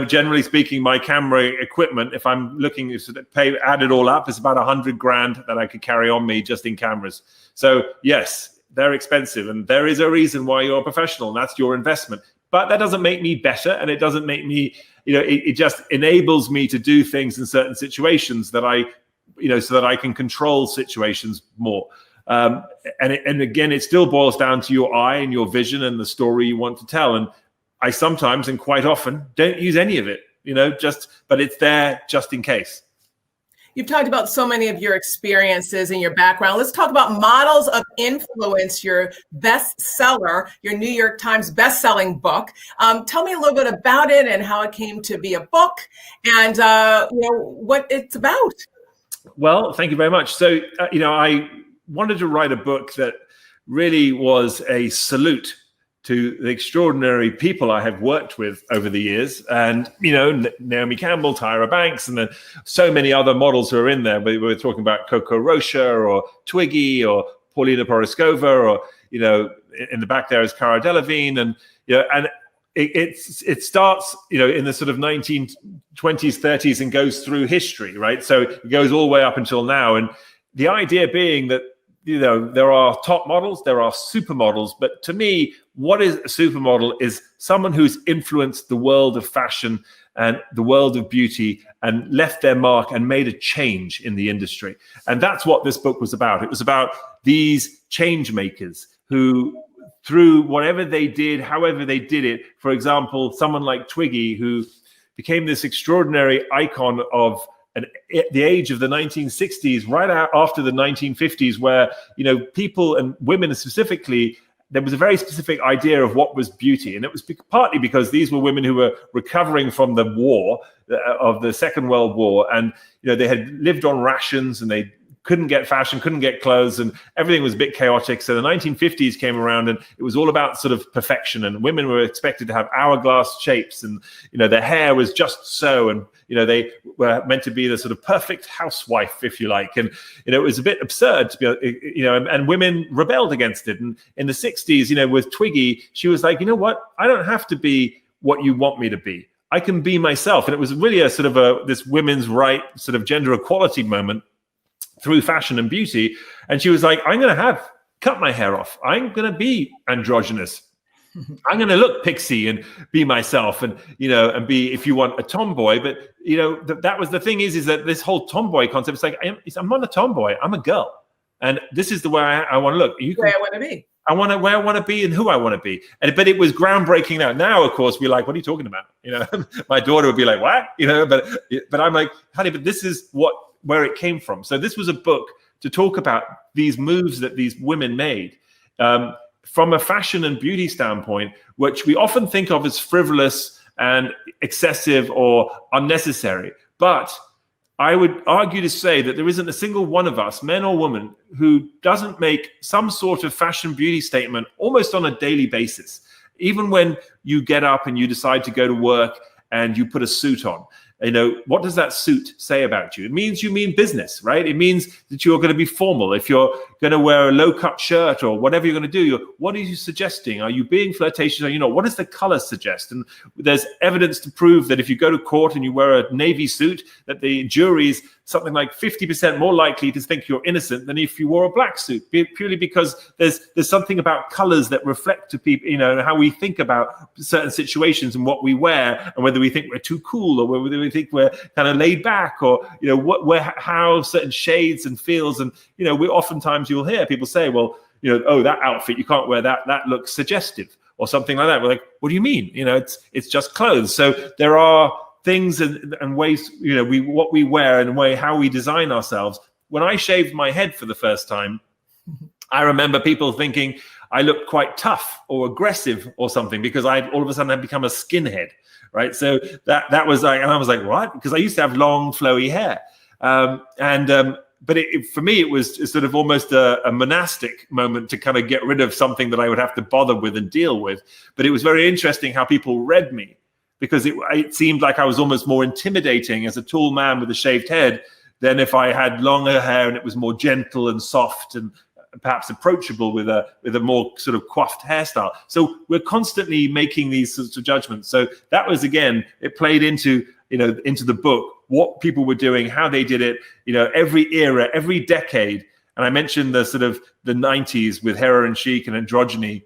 Generally speaking, my camera equipment, if I'm looking to add it all up, it's about $100,000 that I could carry on me just in cameras. So yes, they're expensive, and there is a reason why you're a professional, and that's your investment. But that doesn't make me better, and it doesn't make me, it just enables me to do things in certain situations that so that I can control situations more. And again, it still boils down to your eye and your vision and the story you want to tell. And I sometimes, and quite often, don't use any of it, but it's there just in case. You've talked about so many of your experiences and your background. Let's talk about models of influence, your bestseller, your New York Times bestselling book. Tell me a little bit about it and how it came to be a book, and what it's about. Well, thank you very much. So, I wanted to write a book that really was a salute to the extraordinary people I have worked with over the years. And, Naomi Campbell, Tyra Banks, and then so many other models who are in there. We were talking about Coco Rocha or Twiggy or Paulina Poroskova, or, in the back there is Cara Delevingne. And, it starts, in the sort of 1920s, 30s and goes through history, right? So it goes all the way up until now. And the idea being that, there are top models, there are supermodels, but to me, what is a supermodel is someone who's influenced the world of fashion and the world of beauty and left their mark and made a change in the industry. And that's what this book was about. It was about these change makers who, through whatever they did, however they did it, for example, someone like Twiggy, who became this extraordinary icon of the age of the 1960s, right after the 1950s, where, people and women specifically, there was a very specific idea of what was beauty. And it was partly because these were women who were recovering from the war, of the Second World War. And, they had lived on rations, and they couldn't get fashion, couldn't get clothes, and everything was a bit chaotic. So the 1950s came around, and it was all about sort of perfection, and women were expected to have hourglass shapes, and, their hair was just so, and, they were meant to be the sort of perfect housewife, if you like. And, it was a bit absurd to be, and women rebelled against it. And in the 60s, with Twiggy, she was like, what? I don't have to be what you want me to be. I can be myself. And it was really a sort of this women's right, sort of gender equality moment through fashion and beauty. And she was like, I'm going to cut my hair off. I'm going to be androgynous. I'm going to look pixie and be myself, and, and be, if you want, a tomboy. But, that was the thing is that this whole tomboy concept, it's like, I'm not a tomboy, I'm a girl. And this is the way I want to look. Where I want to be. Where I want to be and who I want to be. But it was groundbreaking now. Now, of course, we're like, what are you talking about? My daughter would be like, what? But I'm like, honey, but this is where it came from. So this was a book to talk about these moves that these women made from a fashion and beauty standpoint, which we often think of as frivolous and excessive or unnecessary. But I would argue to say that there isn't a single one of us, men or women, who doesn't make some sort of fashion beauty statement almost on a daily basis. Even when you get up and you decide to go to work and you put a suit on, what does that suit say about you? It means you mean business, right? It means that you're going to be formal. If you're going to wear a low-cut shirt or whatever you're going to do, what are you suggesting? Are you being flirtatious? Are you not? What does the color suggest? And there's evidence to prove that if you go to court and you wear a navy suit, that the jury's something like 50% more likely to think you're innocent than if you wore a black suit, purely because there's something about colors that reflect to people, how we think about certain situations and what we wear, and whether we think we're too cool or whether we think we're kind of laid back, or how certain shades and feels. And we oftentimes you'll hear people say, well, oh, that outfit, you can't wear that looks suggestive, or something like that. We're like, what do you mean? It's just clothes. So there are things and ways, what we wear and how we design ourselves. When I shaved my head for the first time, I remember people thinking I looked quite tough or aggressive or something, because all of a sudden I'd become a skinhead, right? So that was like, and I was like, what? Because I used to have long, flowy hair. But for me, it was sort of almost a monastic moment to kind of get rid of something that I would have to bother with and deal with. But it was very interesting how people read me, because it seemed like I was almost more intimidating as a tall man with a shaved head than if I had longer hair and it was more gentle and soft and perhaps approachable with a more sort of coiffed hairstyle. So we're constantly making these sorts of judgments. So that was, again, it played into the book, what people were doing, how they did it, every era, every decade. And I mentioned the 90s with heroin chic and androgyny,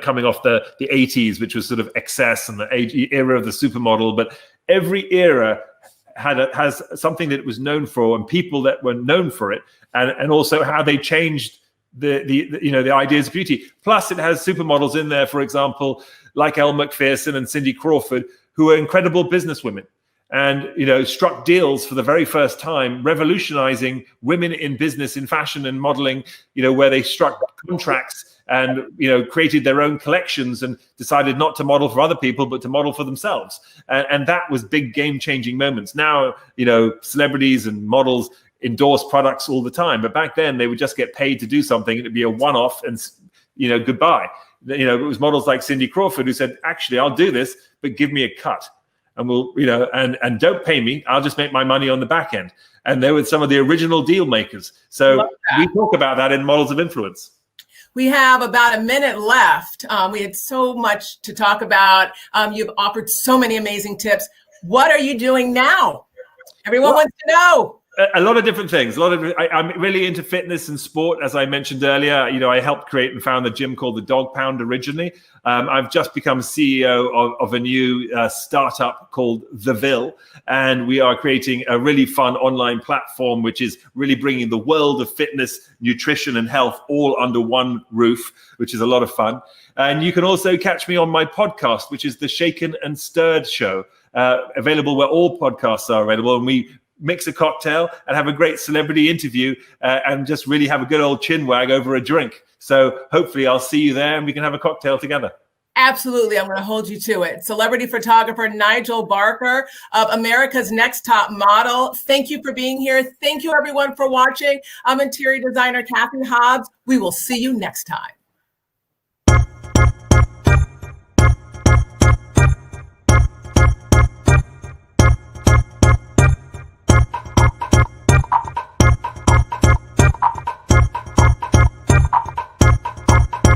coming off the 80s, which was sort of excess, and the era of the supermodel. But every era has something that it was known for, and people that were known for it, and also how they changed the ideas of beauty. Plus, it has supermodels in there, for example, like Elle Macpherson and Cindy Crawford, who are incredible businesswomen, and struck deals for the very first time, revolutionizing women in business, in fashion and modeling, where they struck contracts and created their own collections and decided not to model for other people but to model for themselves, and that was big game-changing moments. Now celebrities and models endorse products all the time, but back then they would just get paid to do something. It'd be a one-off, and goodbye. It was models like Cindy Crawford who said, actually, I'll do this, but give me a cut, and we'll and don't pay me, I'll just make my money on the back end. And they were some of the original deal makers. So we talk about that in Models of Influence. We have about a minute left. We had so much to talk about. You've offered so many amazing tips. What are you doing now? Everyone wants to know. A lot of different things. I'm really into fitness and sport, as I mentioned earlier. I helped create and found the gym called the Dog Pound originally. I've just become CEO of a new startup called The Ville, and we are creating a really fun online platform, which is really bringing the world of fitness, nutrition, and health all under one roof, which is a lot of fun. And you can also catch me on my podcast, which is the Shaken and Stirred Show, available where all podcasts are available. And we mix a cocktail and have a great celebrity interview and just really have a good old chin wag over a drink. So hopefully I'll see you there and we can have a cocktail together. Absolutely. I'm going to hold you to it. Celebrity photographer Nigel Barker of America's Next Top Model. Thank you for being here. Thank you, everyone, for watching. I'm interior designer Cathy Hobbs. We will see you next time.